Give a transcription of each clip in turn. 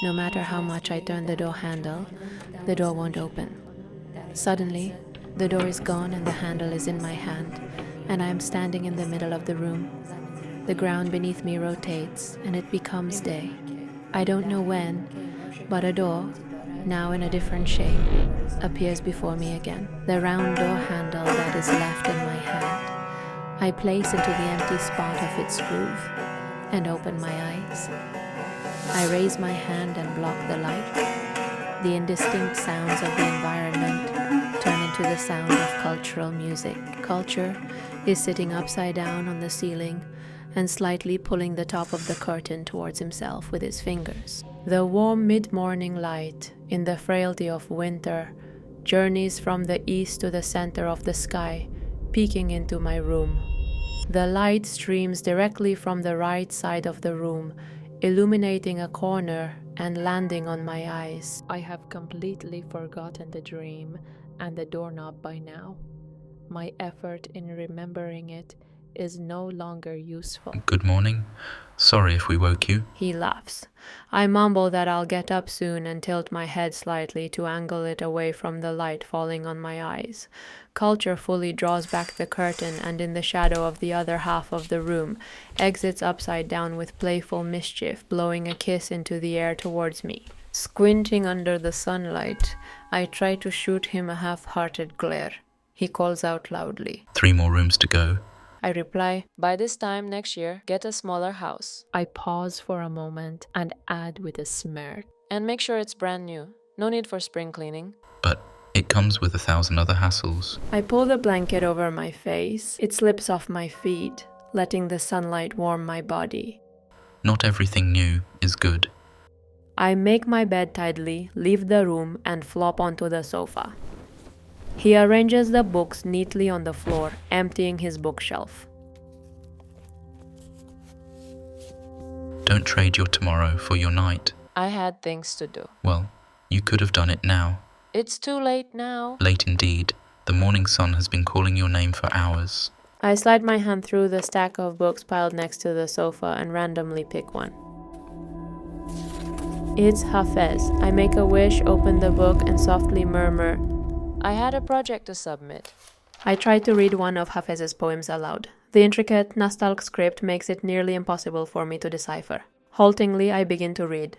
No matter how much I turn the door handle, the door won't open. Suddenly, the door is gone and the handle is in my hand, and I am standing in the middle of the room. The ground beneath me rotates, and it becomes day. I don't know when, but a door, now in a different shape, appears before me again. The round door handle that is left in my hand, I place into the empty spot of its groove, and open my eyes. I raise my hand and block the light. The indistinct sounds of the environment turn into the sound of cultural music. Culture is sitting upside down on the ceiling and slightly pulling the top of the curtain towards himself with his fingers. The warm mid-morning light, in the frailty of winter, journeys from the east to the center of the sky, peeking into my room. The light streams directly from the right side of the room, illuminating a corner and landing on my eyes. I have completely forgotten the dream and the doorknob by now. My effort in remembering it is no longer useful. Good morning. Sorry if we woke you. He laughs. I mumble that I'll get up soon and tilt my head slightly to angle it away from the light falling on my eyes. Culture fully draws back the curtain and in the shadow of the other half of the room exits upside down with playful mischief, blowing a kiss into the air towards me. Squinting under the sunlight, I try to shoot him a half-hearted glare. He calls out loudly. 3 more rooms to go. I reply, by this time next year, get a smaller house. I pause for a moment and add with a smirk. And make sure it's brand new. No need for spring cleaning. But it comes with 1,000 other hassles. I pull the blanket over my face. It slips off my feet, letting the sunlight warm my body. Not everything new is good. I make my bed tidily, leave the room, and flop onto the sofa. He arranges the books neatly on the floor, emptying his bookshelf. Don't trade your tomorrow for your night. I had things to do. Well, you could have done it now. It's too late now. Late indeed. The morning sun has been calling your name for hours. I slide my hand through the stack of books piled next to the sofa and randomly pick one. It's Hafez. I make a wish, open the book, and softly murmur, I had a project to submit. I try to read one of Hafez's poems aloud. The intricate Nastalk script makes it nearly impossible for me to decipher. Haltingly, I begin to read.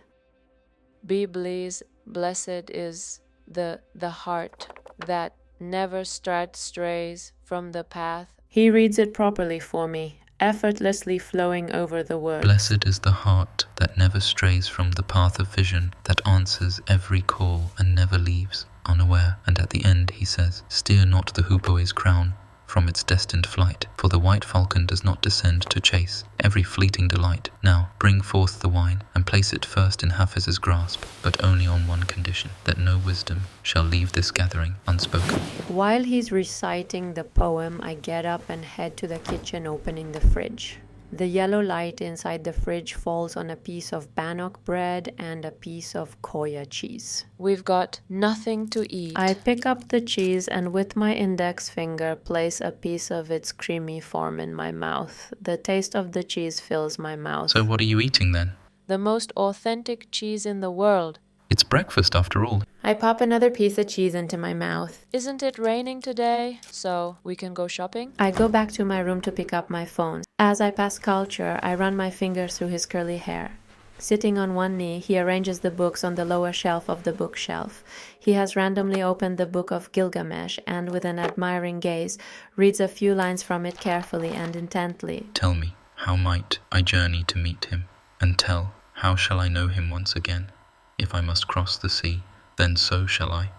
Be blessed is the heart that never strays from the path. He reads it properly for me, effortlessly flowing over the words. Blessed is the heart that never strays from the path of vision, that answers every call and never leaves unaware. And at the end he says, steer not the hoopoe's crown from its destined flight, for the white falcon does not descend to chase every fleeting delight. Now bring forth the wine and place it first in Hafez's grasp, but only on one condition, that no wisdom shall leave this gathering unspoken. While he's reciting the poem, I get up and head to the kitchen, opening the fridge. The yellow light inside the fridge falls on a piece of bannock bread and a piece of koya cheese. We've got nothing to eat. I pick up the cheese and with my index finger place a piece of its creamy form in my mouth. The taste of the cheese fills my mouth. So what are you eating then? The most authentic cheese in the world. It's breakfast after all. I pop another piece of cheese into my mouth. Isn't it raining today? So we can go shopping? I go back to my room to pick up my phone. As I pass Culture, I run my fingers through his curly hair. Sitting on one knee, he arranges the books on the lower shelf of the bookshelf. He has randomly opened the Book of Gilgamesh and, with an admiring gaze, reads a few lines from it carefully and intently. Tell me, how might I journey to meet him? And tell, how shall I know him once again? If I must cross the sea, then so shall I.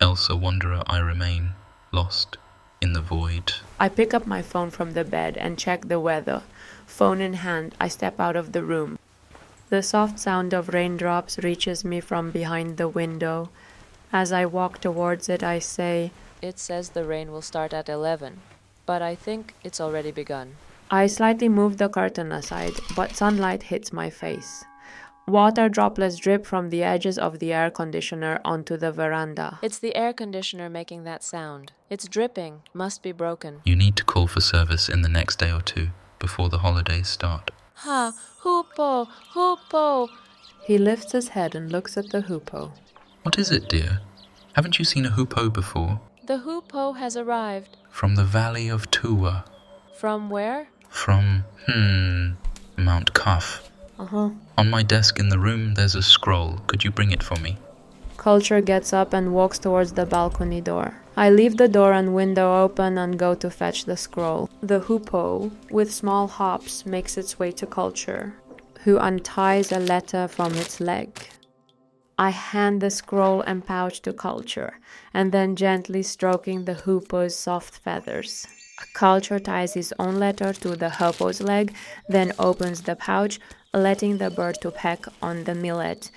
Else a wanderer I remain, lost in the void. I pick up my phone from the bed and check the weather. Phone in hand, I step out of the room. The soft sound of raindrops reaches me from behind the window. As I walk towards it, I say, it says the rain will start at 11, but I think it's already begun. I slightly move the curtain aside, but sunlight hits my face. Water droplets drip from the edges of the air conditioner onto the veranda. It's the air conditioner making that sound. It's dripping. Must be broken. You need to call for service in the next day or two, before the holidays start. Ha, hoopoe, hoopoe. He lifts his head and looks at the hoopoe. What is it, dear? Haven't you seen a hoopoe before? The hoopoe has arrived. From the valley of Tuwa. From where? From, Mount Kaf. On my desk in the room there's a scroll. Could you bring it for me? Culture gets up and walks towards the balcony door. I leave the door and window open and go to fetch the scroll. The hoopoe, with small hops, makes its way to Culture, who unties a letter from its leg. I hand the scroll and pouch to Culture, and then gently stroking the hoopoe's soft feathers. Culture ties his own letter to the hoopoe's leg, then opens the pouch, letting the bird to peck on the millet.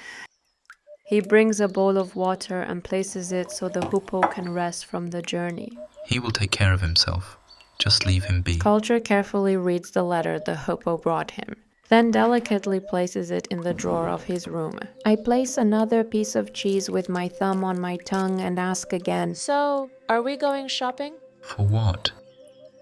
He brings a bowl of water and places it so the hoopoe can rest from the journey. He will take care of himself. Just leave him be. Culture carefully reads the letter the hoopoe brought him, then delicately places it in the drawer of his room. I place another piece of cheese with my thumb on my tongue and ask again, "So, are we going shopping?" For what?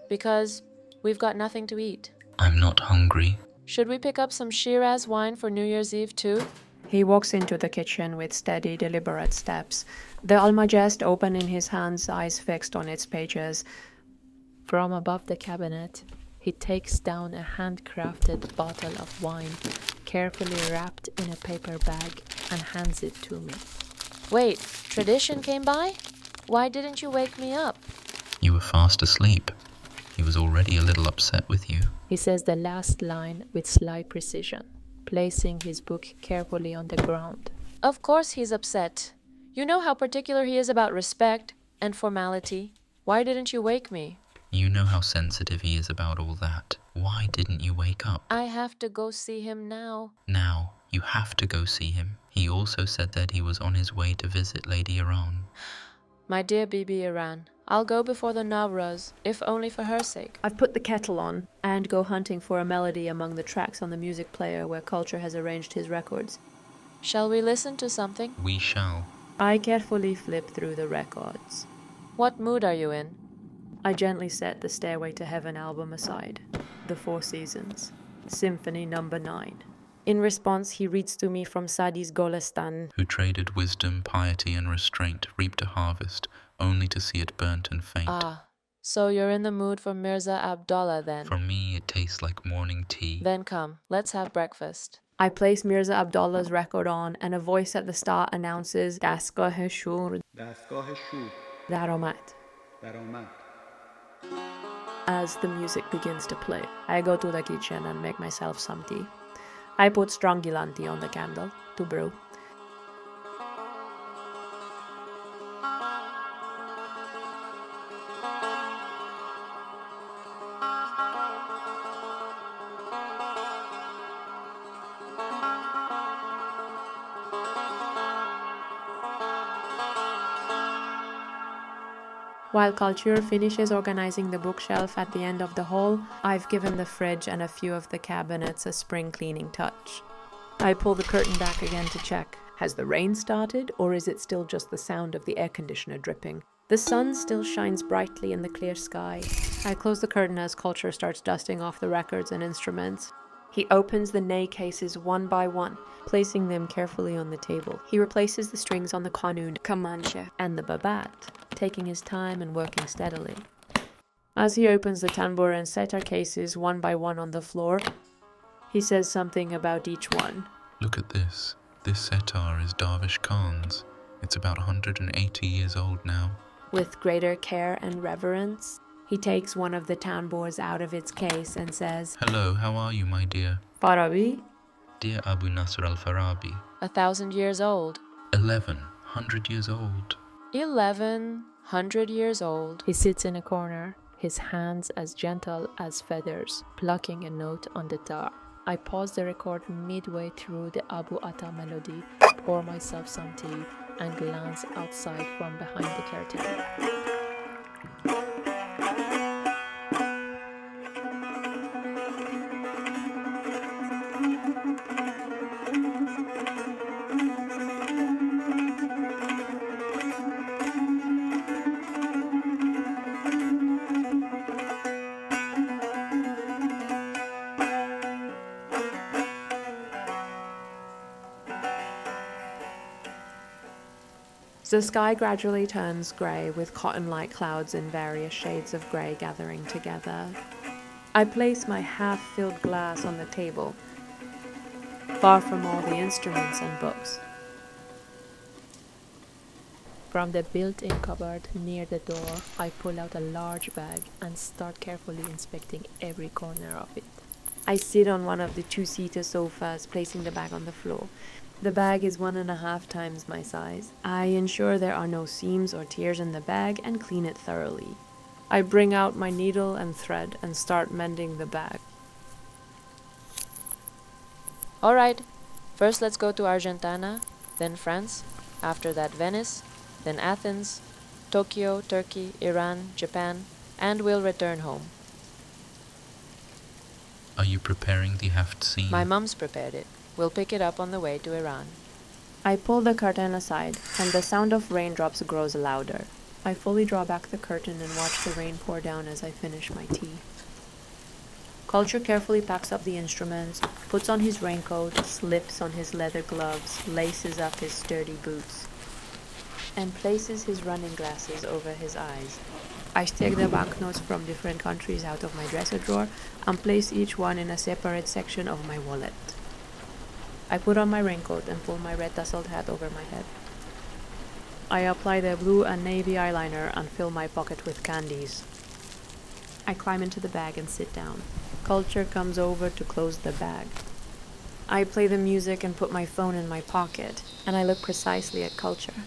"Because we've got nothing to eat." I'm not hungry. "Should we pick up some Shiraz wine for New Year's Eve too?" He walks into the kitchen with steady, deliberate steps, the Almagest open in his hands, eyes fixed on its pages. From above the cabinet, he takes down a handcrafted bottle of wine, carefully wrapped in a paper bag, and hands it to me. "Wait, Tradition came by? Why didn't you wake me up?" You were fast asleep. He was already a little upset with you. He says the last line with slight precision, placing his book carefully on the ground. "Of course he's upset. You know how particular he is about respect and formality. Why didn't you wake me?" You know how sensitive he is about all that. Why didn't you wake up? "I have to go see him now." Now, you have to go see him. He also said that he was on his way to visit Lady Iran. "My dear Bibi Iran, I'll go before the Nowruz, if only for her sake." I've put the kettle on and go hunting for a melody among the tracks on the music player where Culture has arranged his records. "Shall we listen to something?" We shall. I carefully flip through the records. "What mood are you in?" I gently set the Stairway to Heaven album aside. The Four Seasons. Symphony number 9. In response, he reads to me from Sadi's Golestan. Who traded wisdom, piety, and restraint, reaped a harvest, only to see it burnt and faint. "Ah, so you're in the mood for Mirza Abdollah then?" For me, it tastes like morning tea. "Then come, let's have breakfast." I place Mirza Abdollah's record on, and a voice at the start announces دستگاه شور در آمد. As the music begins to play, I go to the kitchen and make myself some tea. I put strong Gilanti on the candle to brew. While Culture finishes organizing the bookshelf at the end of the hall, I've given the fridge and a few of the cabinets a spring cleaning touch. I pull the curtain back again to check. Has the rain started, or is it still just the sound of the air conditioner dripping? The sun still shines brightly in the clear sky. I close the curtain as Culture starts dusting off the records and instruments. He opens the ney cases one by one, placing them carefully on the table. He replaces the strings on the qanun, kamanche, and the babat, taking his time and working steadily. As he opens the tanbur and setar cases one by one on the floor, he says something about each one. Look at this. This setar is Darvish Khan's. It's about 180 years old now. With greater care and reverence, he takes one of the tanburs out of its case and says, Hello, how are you, my dear? Farabi? Dear Abu Nasr al-Farabi. 1,000 years old. 1,100 years old. 1,100 years old. He sits in a corner, his hands as gentle as feathers, plucking a note on the tar. I pause the record midway through the Abu Atta melody, pour myself some tea, and glance outside from behind the curtain. The sky gradually turns grey with cotton-like clouds in various shades of grey gathering together. I place my half-filled glass on the table, far from all the instruments and books. From the built-in cupboard near the door, I pull out a large bag and start carefully inspecting every corner of it. I sit on one of the two-seater sofas, placing the bag on the floor. The bag is 1.5 times my size. I ensure there are no seams or tears in the bag and clean it thoroughly. I bring out my needle and thread and start mending the bag. All right, first let's go to Argentina, then France, after that Venice, then Athens, Tokyo, Turkey, Iran, Japan, and we'll return home. Are you preparing the Haft-Sin? My mom's prepared it. We'll pick it up on the way to Iran. I pull the curtain aside, and the sound of raindrops grows louder. I fully draw back the curtain and watch the rain pour down as I finish my tea. Culture carefully packs up the instruments, puts on his raincoat, slips on his leather gloves, laces up his sturdy boots, and places his running glasses over his eyes. I take the banknotes from different countries out of my dresser drawer and place each one in a separate section of my wallet. I put on my raincoat and pull my red tasseled hat over my head. I apply the blue and navy eyeliner and fill my pocket with candies. I climb into the bag and sit down. Culture comes over to close the bag. I play the music and put my phone in my pocket, and I look precisely at Culture,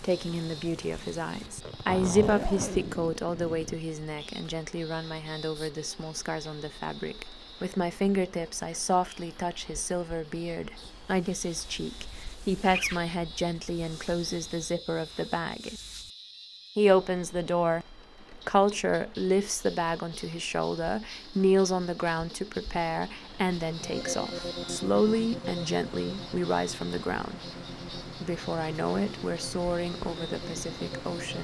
taking in the beauty of his eyes. I zip up his thick coat all the way to his neck and gently run my hand over the small scars on the fabric. With my fingertips, I softly touch his silver beard. I kiss his cheek. He pats my head gently and closes the zipper of the bag. He opens the door. Culture lifts the bag onto his shoulder, kneels on the ground to prepare, and then takes off. Slowly and gently, we rise from the ground. Before I know it, we're soaring over the Pacific Ocean.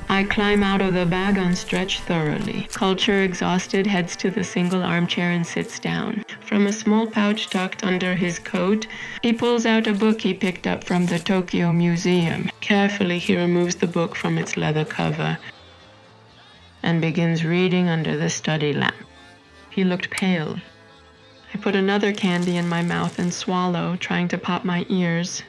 I climb out of the bag and stretch thoroughly. Culture, exhausted, heads to the single armchair and sits down. From a small pouch tucked under his coat, he pulls out a book he picked up from the Tokyo Museum. Carefully, he removes the book from its leather cover and begins reading under the study lamp. He looked pale. I put another candy in my mouth and swallow, trying to pop my ears.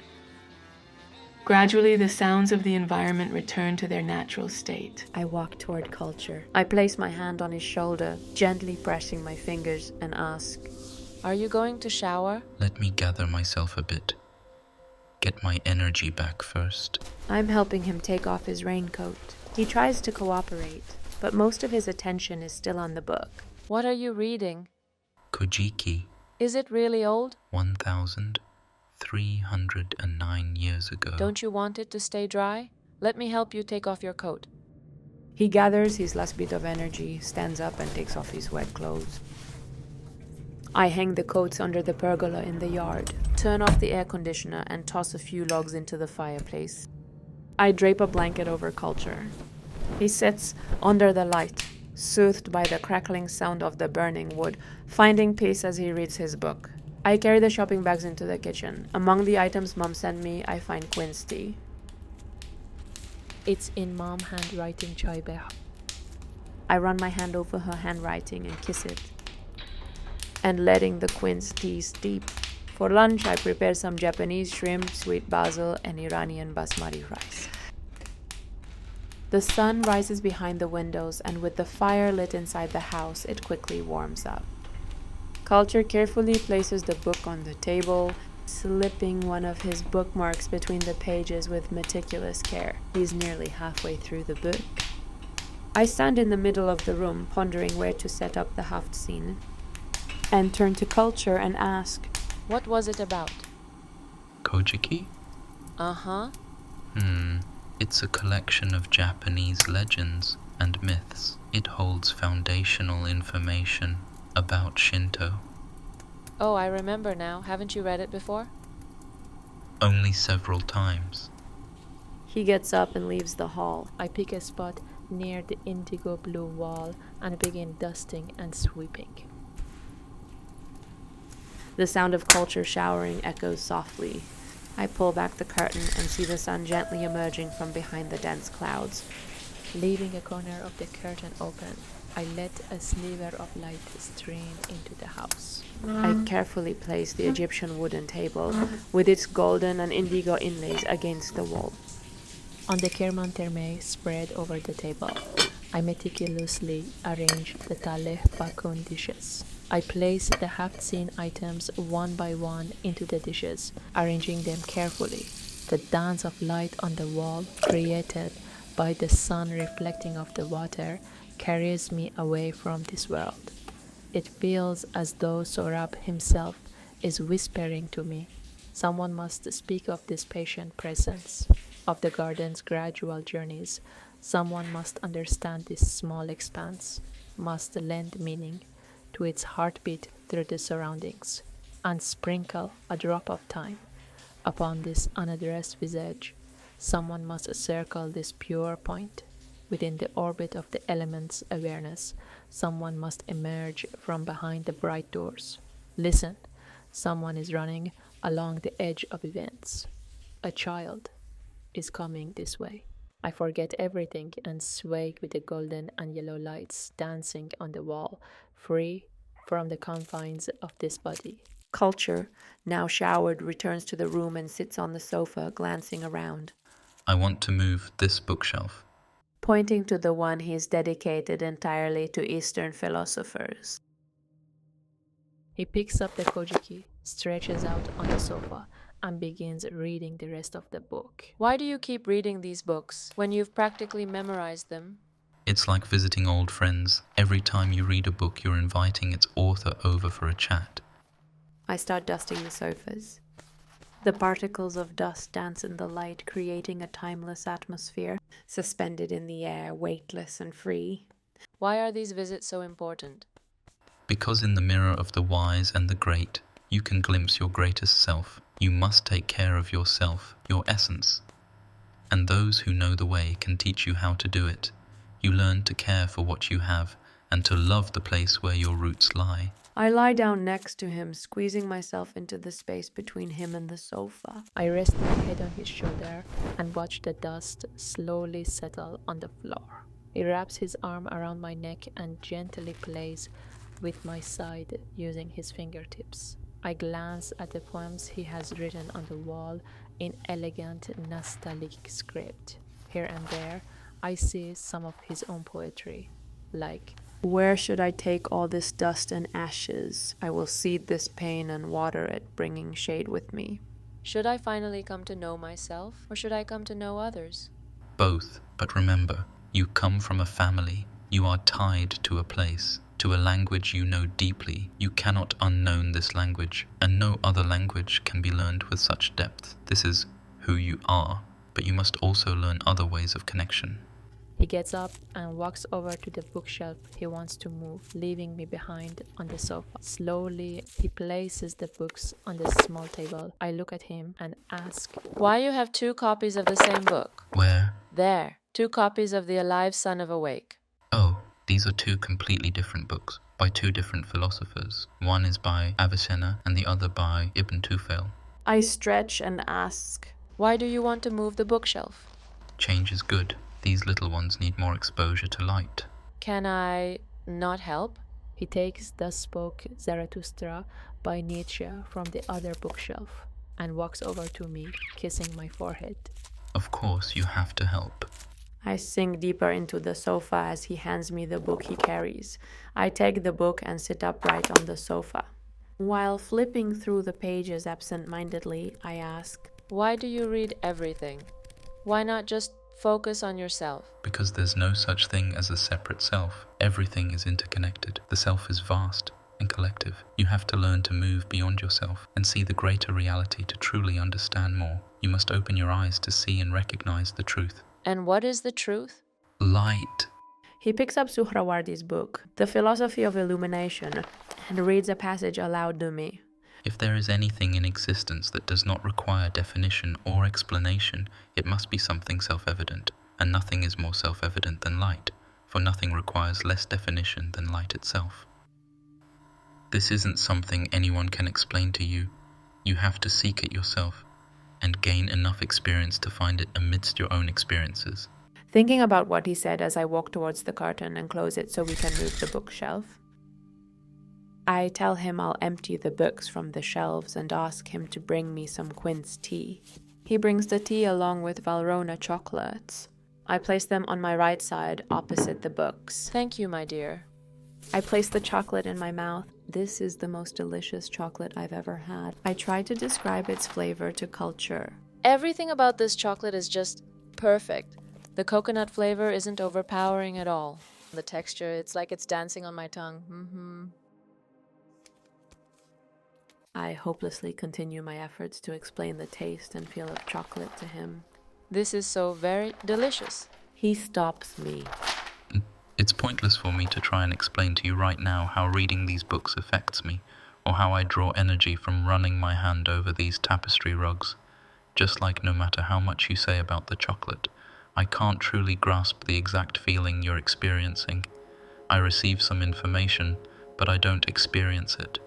Gradually, the sounds of the environment return to their natural state. I walk toward Culture. I place my hand on his shoulder, gently pressing my fingers, and ask, Are you going to shower? Let me gather myself a bit. Get my energy back first. I'm helping him take off his raincoat. He tries to cooperate, but most of his attention is still on the book. What are you reading? Kojiki, Is it really old? 1,309 years ago. Don't you want it to stay dry? Let me help you take off your coat. He gathers his last bit of energy, stands up and takes off his wet clothes. I hang the coats under the pergola in the yard, turn off the air conditioner and toss a few logs into the fireplace. I drape a blanket over Culture. He sits under the light, soothed by the crackling sound of the burning wood, finding peace as he reads his book. I carry the shopping bags into the kitchen. Among the items Mom sent me, I find quince tea. It's in Mom handwriting, chai beha. I run my hand over her handwriting and kiss it, and letting the quince tea steep. For lunch, I prepare some Japanese shrimp, sweet basil, and Iranian basmati rice. The sun rises behind the windows, and with the fire lit inside the house, it quickly warms up. Culture carefully places the book on the table, slipping one of his bookmarks between the pages with meticulous care. He's nearly halfway through the book. I stand in the middle of the room, pondering where to set up the Haft-Sin, and turn to Culture and ask, What was it about? Kojiki? Uh-huh. It's a collection of Japanese legends and myths. It holds foundational information about Shinto. Oh, I remember now. Haven't you read it before? Only several times. He gets up and leaves the hall. I pick a spot near the indigo blue wall and begin dusting and sweeping. The sound of Culture showering echoes softly. I pull back the curtain and see the sun gently emerging from behind the dense clouds. Leaving a corner of the curtain open, I let a sliver of light stream into the house. I carefully place the Egyptian wooden table with its golden and indigo inlays against the wall. On the kerman terme spread over the table, I meticulously arrange the taleh bakun dishes. I place the Haft-Sin items one by one into the dishes, arranging them carefully. The dance of light on the wall, created by the sun reflecting off the water, carries me away from this world. It feels as though Sorab himself is whispering to me. Someone must speak of this patient presence, of the garden's gradual journeys. Someone must understand this small expanse, must lend meaning to its heartbeat through the surroundings, and sprinkle a drop of time upon this unaddressed visage. Someone must circle this pure point within the orbit of the element's awareness. Someone must emerge from behind the bright doors. Listen, someone is running along the edge of events. A child is coming this way. I forget everything and sway with the golden and yellow lights dancing on the wall, free from the confines of this body. Culture, now showered, returns to the room and sits on the sofa, glancing around. I want to move this bookshelf. Pointing to the one he's dedicated entirely to Eastern philosophers. He picks up the kojiki, stretches out on the sofa, and begins reading the rest of the book. Why do you keep reading these books when you've practically memorized them? It's like visiting old friends. Every time you read a book, you're inviting its author over for a chat. I start dusting the sofas. The particles of dust dance in the light, creating a timeless atmosphere, suspended in the air, weightless and free. Why are these visits so important? Because in the mirror of the wise and the great, you can glimpse your greatest self. You must take care of yourself, your essence. And those who know the way can teach you how to do it. You learn to care for what you have and to love the place where your roots lie. I lie down next to him, squeezing myself into the space between him and the sofa. I rest my head on his shoulder and watch the dust slowly settle on the floor. He wraps his arm around my neck and gently plays with my side using his fingertips. I glance at the poems he has written on the wall in elegant Nastaliq script. Here and there, I see some of his own poetry, like, Where should I take all this dust and ashes? I will seed this pain and water it, bringing shade with me. Should I finally come to know myself, or should I come to know others? Both, but remember, you come from a family. You are tied to a place, to a language you know deeply. You cannot unknown this language, and no other language can be learned with such depth. This is who you are, but you must also learn other ways of connection. he gets up and walks over to the bookshelf he wants to move, leaving me behind on the sofa. Slowly, he places the books on the small table. I look at him and ask, Why you have 2 copies of the same book? Where? There, 2 copies of The Alive Son of Awake. Oh, these are 2 completely different books, by 2 different philosophers. One is by Avicenna and the other by Ibn Tufayl. I stretch and ask, Why do you want to move the bookshelf? Change is good. These little ones need more exposure to light. Can I not help? He takes Thus Spoke Zarathustra by Nietzsche from the other bookshelf and walks over to me, kissing my forehead. Of course, you have to help. I sink deeper into the sofa as he hands me the book he carries. I take the book and sit upright on the sofa. While flipping through the pages absent-mindedly, I ask, Why do you read everything? Why not just focus on yourself? Because there's no such thing as a separate self. Everything is interconnected. The self is vast and collective. You have to learn to move beyond yourself and see the greater reality to truly understand more. You must open your eyes to see and recognize the truth. And what is the truth? Light. He picks up Suhrawardi's book, The Philosophy of Illumination, and reads a passage aloud to me. If there is anything in existence that does not require definition or explanation, it must be something self-evident, and nothing is more self-evident than light, for nothing requires less definition than light itself. This isn't something anyone can explain to you. You have to seek it yourself, and gain enough experience to find it amidst your own experiences. Thinking about what he said as I walk towards the curtain and close it so we can move the bookshelf, I tell him I'll empty the books from the shelves and ask him to bring me some quince tea. He brings the tea along with Valrhona chocolates. I place them on my right side, opposite the books. Thank you, my dear. I place the chocolate in my mouth. This is the most delicious chocolate I've ever had. I try to describe its flavor to culture. Everything about this chocolate is just perfect. The coconut flavor isn't overpowering at all. The texture, it's like it's dancing on my tongue. I hopelessly continue my efforts to explain the taste and feel of chocolate to him. This is so very delicious. He stops me. It's pointless for me to try and explain to you right now how reading these books affects me, or how I draw energy from running my hand over these tapestry rugs. Just like no matter how much you say about the chocolate, I can't truly grasp the exact feeling you're experiencing. I receive some information, but I don't experience it.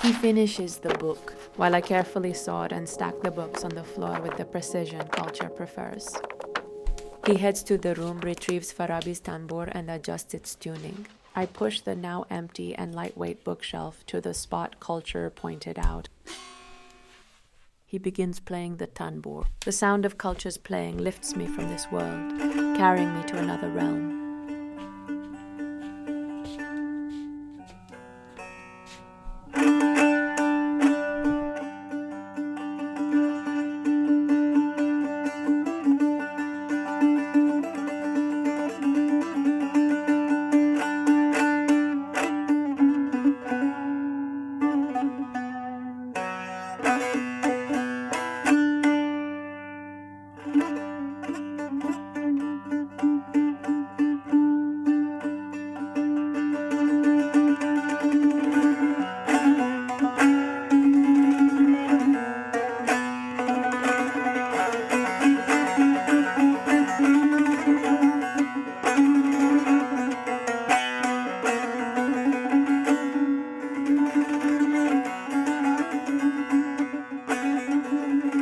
He finishes the book, while I carefully sort and stack the books on the floor with the precision culture prefers. He heads to the room, retrieves Farabi's tanbour, and adjusts its tuning. I push the now empty and lightweight bookshelf to the spot culture pointed out. He begins playing the tanbour. The sound of culture's playing lifts me from this world, carrying me to another realm.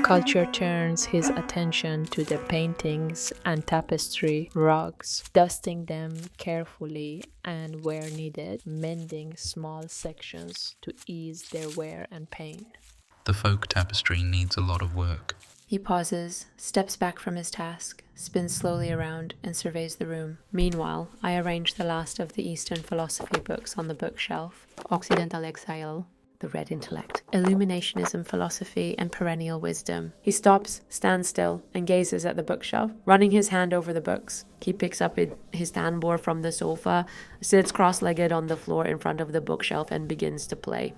Culture turns his attention to the paintings and tapestry rugs, dusting them carefully and, where needed, mending small sections to ease their wear and pain. The folk tapestry needs a lot of work. He pauses, steps back from his task, spins slowly around, and surveys the room. Meanwhile, I arrange the last of the Eastern philosophy books on the bookshelf. Occidental Exile, The Red Intellect, Illuminationism Philosophy, and Perennial Wisdom. He stops, stands still, and gazes at the bookshelf, running his hand over the books. He picks up his tanbour from the sofa, sits cross-legged on the floor in front of the bookshelf, and begins to play.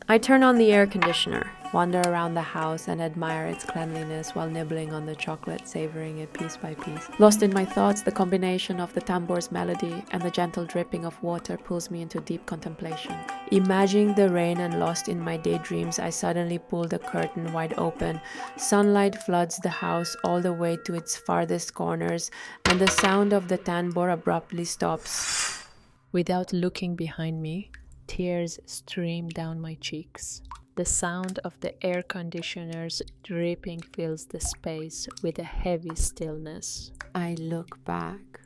I turn on the air conditioner, wander around the house, and admire its cleanliness while nibbling on the chocolate, savoring it piece by piece. Lost in my thoughts, the combination of the tambour's melody and the gentle dripping of water pulls me into deep contemplation. Imagining the rain and lost in my daydreams, I suddenly pull the curtain wide open. Sunlight floods the house all the way to its farthest corners, and the sound of the tanbour abruptly stops. Without looking behind me, tears stream down my cheeks. The sound of the air conditioner's dripping fills the space with a heavy stillness. I look back,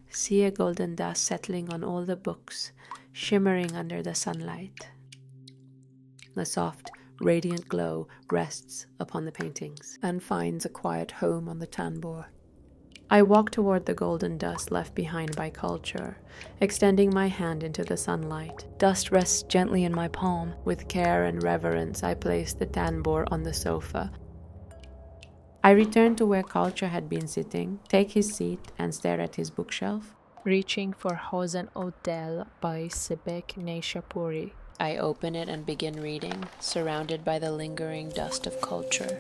see a golden dust settling on all the books, shimmering under the sunlight. The soft, radiant glow rests upon the paintings and finds a quiet home on the tanbour. I walk toward the golden dust left behind by culture, extending my hand into the sunlight. Dust rests gently in my palm. With care and reverence, I place the tambor on the sofa. I return to where culture had been sitting, take his seat, and stare at his bookshelf. Reaching for Hosen Hotel by Sebek Neishapuri. I open it and begin reading, surrounded by the lingering dust of culture.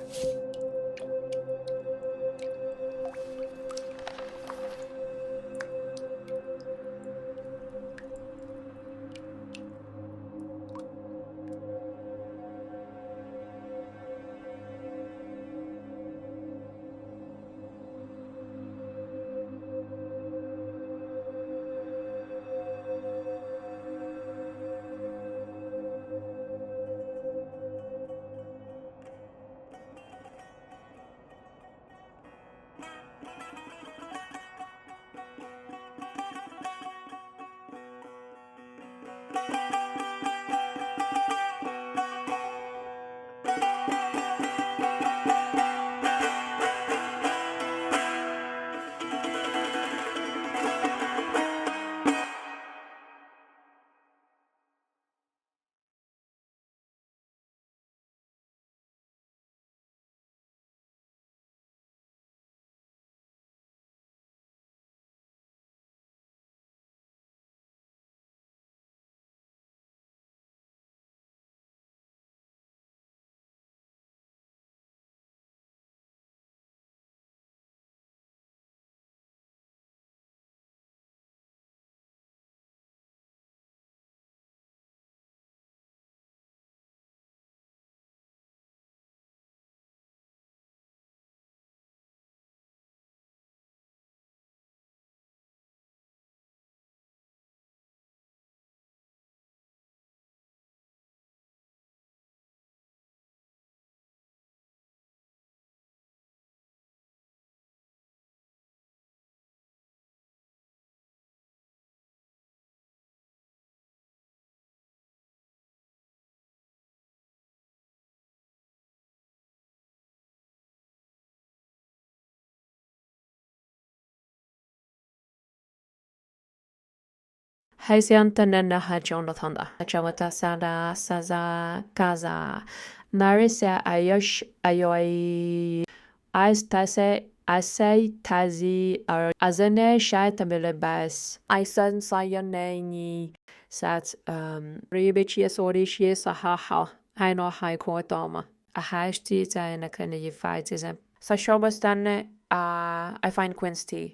Haisiantanena hajonathanda. Chawata sada saza kaza. Marisa ayosh ayoi. Aistase asay tazi ar azane shaitamile bas. Aisan sayaneni sat ribichia sorishia sahaha. Haino hai koitama. A hash tea in a kind of fight is a. Sashobastane I find quince tea.